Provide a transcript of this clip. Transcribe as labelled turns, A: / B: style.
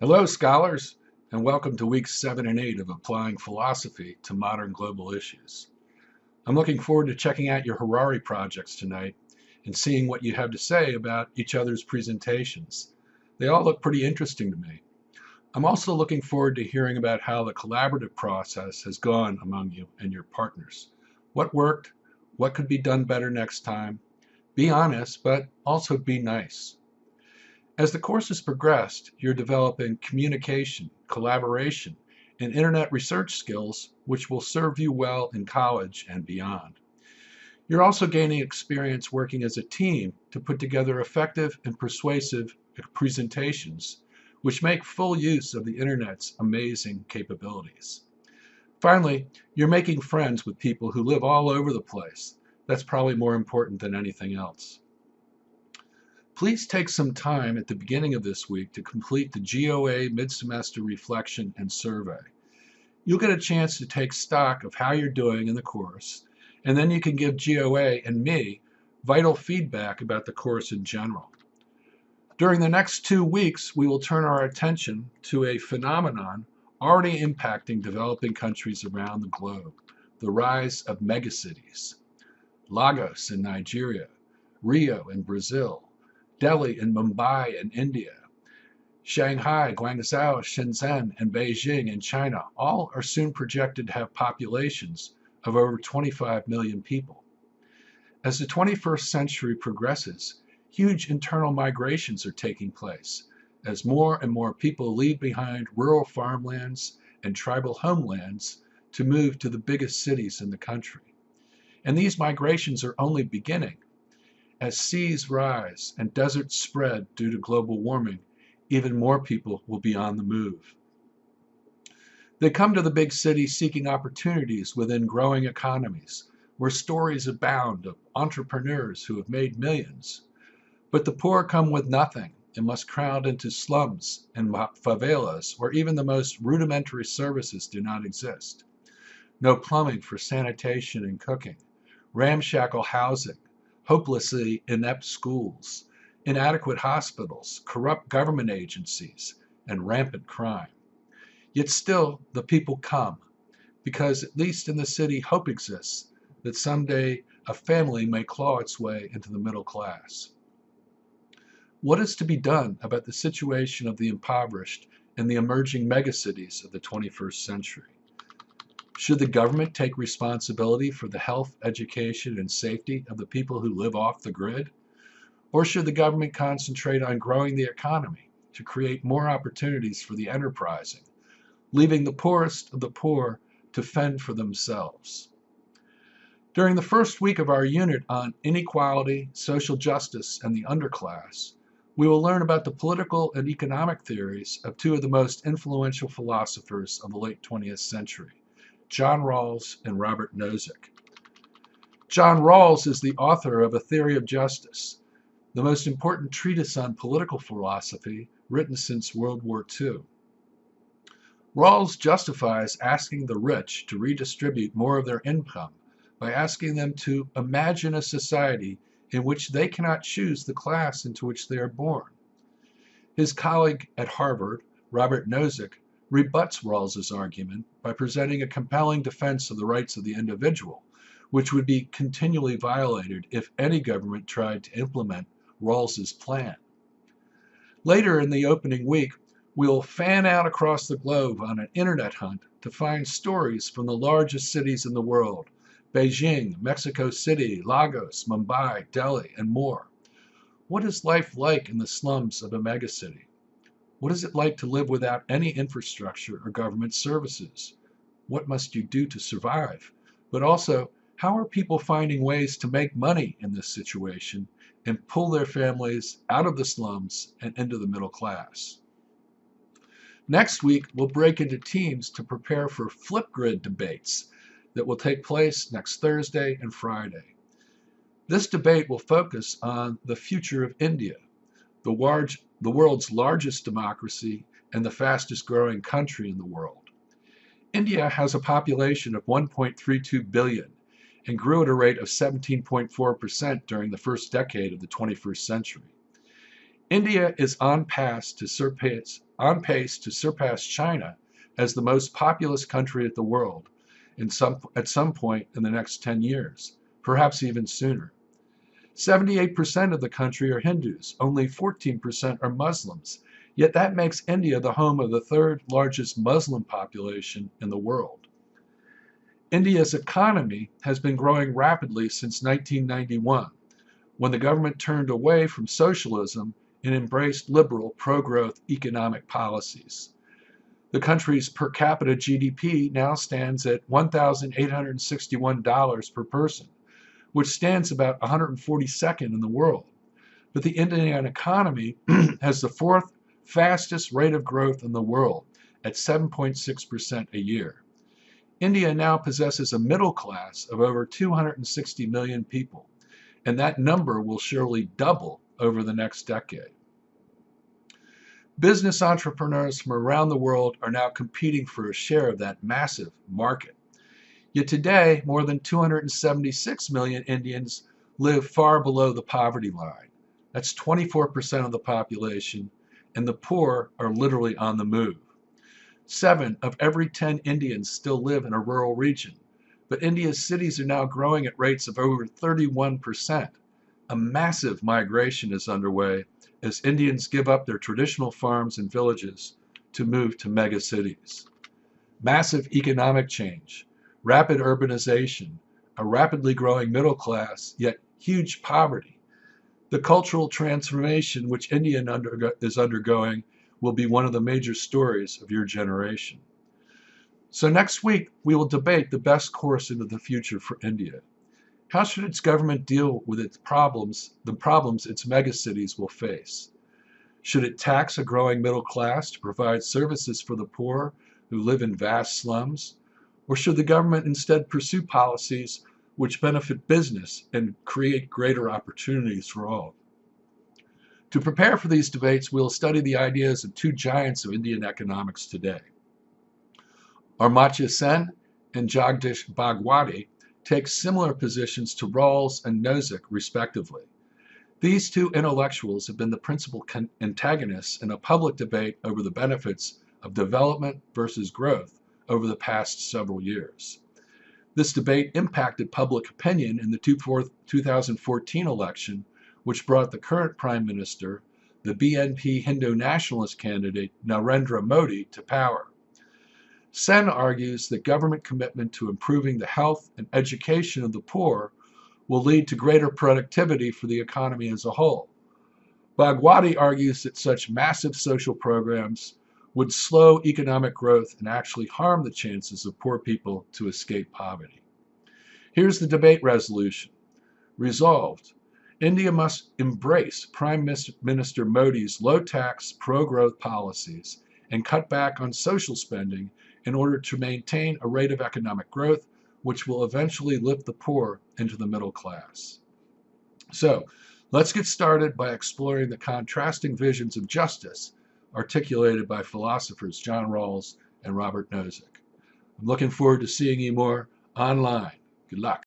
A: Hello, scholars, and welcome to weeks 7 and 8 of Applying Philosophy to Modern Global Issues. I'm looking forward to checking out your Harari projects tonight and seeing what you have to say about each other's presentations. They all look pretty interesting to me. I'm also looking forward to hearing about how the collaborative process has gone among you and your partners. What worked? What could be done better next time? Be honest, but also be nice. As the course has progressed, you're developing communication, collaboration, and internet research skills which will serve you well in college and beyond. You're also gaining experience working as a team to put together effective and persuasive presentations, which make full use of the internet's amazing capabilities. Finally, you're making friends with people who live all over the place. That's probably more important than anything else. Please take some time at the beginning of this week to complete the GOA Mid-Semester Reflection and Survey. You'll get a chance to take stock of how you're doing in the course, and then you can give GOA and me vital feedback about the course in general. During the next 2 weeks, we will turn our attention to a phenomenon already impacting developing countries around the globe, the rise of megacities. Lagos in Nigeria, Rio in Brazil, Delhi and Mumbai in India, Shanghai, Guangzhou, Shenzhen, and Beijing in China all are soon projected to have populations of over 25 million people. As the 21st century progresses, huge internal migrations are taking place as more and more people leave behind rural farmlands and tribal homelands to move to the biggest cities in the country. And these migrations are only beginning. As seas rise and deserts spread due to global warming, even more people will be on the move. They come to the big cities seeking opportunities within growing economies, where stories abound of entrepreneurs who have made millions. But the poor come with nothing and must crowd into slums and favelas where even the most rudimentary services do not exist. No plumbing for sanitation and cooking, ramshackle housing, hopelessly inept schools, inadequate hospitals, corrupt government agencies, and rampant crime. Yet still, the people come, because at least in the city, hope exists that someday a family may claw its way into the middle class. What is to be done about the situation of the impoverished in the emerging megacities of the 21st century? Should the government take responsibility for the health, education, and safety of the people who live off the grid? Or should the government concentrate on growing the economy to create more opportunities for the enterprising, leaving the poorest of the poor to fend for themselves? During the first week of our unit on inequality, social justice, and the underclass, we will learn about the political and economic theories of two of the most influential philosophers of the late 20th century, John Rawls and Robert Nozick. John Rawls is the author of A Theory of Justice, the most important treatise on political philosophy written since World War II. Rawls justifies asking the rich to redistribute more of their income by asking them to imagine a society in which they cannot choose the class into which they are born. His colleague at Harvard, Robert Nozick, rebuts Rawls's argument by presenting a compelling defense of the rights of the individual, which would be continually violated if any government tried to implement Rawls's plan. Later in the opening week, we'll fan out across the globe on an internet hunt to find stories from the largest cities in the world: Beijing, Mexico City, Lagos, Mumbai, Delhi, and more. What is life like in the slums of a megacity? What is it like to live without any infrastructure or government services? What must you do to survive? But also, how are people finding ways to make money in this situation and pull their families out of the slums and into the middle class? Next week, we'll break into teams to prepare for Flipgrid debates that will take place next Thursday and Friday. This debate will focus on the future of India, the world's largest democracy and the fastest growing country in the world. India has a population of 1.32 billion and grew at a rate of 17.4% during the first decade of the 21st century. India is on pace to surpass China as the most populous country in the world at some point in the next 10 years, perhaps even sooner. 78% of the country are Hindus, only 14% are Muslims, yet that makes India the home of the third largest Muslim population in the world. India's economy has been growing rapidly since 1991, when the government turned away from socialism and embraced liberal, pro-growth economic policies. The country's per capita GDP now stands at $1,861 per person, which stands about 142nd in the world. But the Indian economy has the fourth fastest rate of growth in the world at 7.6% a year. India now possesses a middle class of over 260 million people, and that number will surely double over the next decade. Business entrepreneurs from around the world are now competing for a share of that massive market. Yet today, more than 276 million Indians live far below the poverty line. That's 24% of the population, and the poor are literally on the move. 7 of every 10 Indians still live in a rural region, but India's cities are now growing at rates of over 31%. A massive migration is underway as Indians give up their traditional farms and villages to move to megacities. Massive economic change, rapid urbanization, a rapidly growing middle class, yet huge poverty. The cultural transformation which India is undergoing will be one of the major stories of your generation. So next week, we will debate the best course into the future for India. How should its government deal with the problems its megacities will face? Should it tax a growing middle class to provide services for the poor who live in vast slums? Or should the government instead pursue policies which benefit business and create greater opportunities for all? To prepare for these debates, we'll study the ideas of 2 giants of Indian economics today. Amartya Sen and Jagdish Bhagwati take similar positions to Rawls and Nozick, respectively. These 2 intellectuals have been the principal antagonists in a public debate over the benefits of development versus growth over the past several years. This debate impacted public opinion in the 2014 election, which brought the current Prime Minister, the BNP Hindu nationalist candidate Narendra Modi, to power. Sen argues that government commitment to improving the health and education of the poor will lead to greater productivity for the economy as a whole. Bhagwati argues that such massive social programs would slow economic growth and actually harm the chances of poor people to escape poverty. Here's the debate resolution. Resolved, India must embrace Prime Minister Modi's low-tax, pro-growth policies and cut back on social spending in order to maintain a rate of economic growth which will eventually lift the poor into the middle class. So, let's get started by exploring the contrasting visions of justice articulated by philosophers John Rawls and Robert Nozick. I'm looking forward to seeing you more online. Good luck.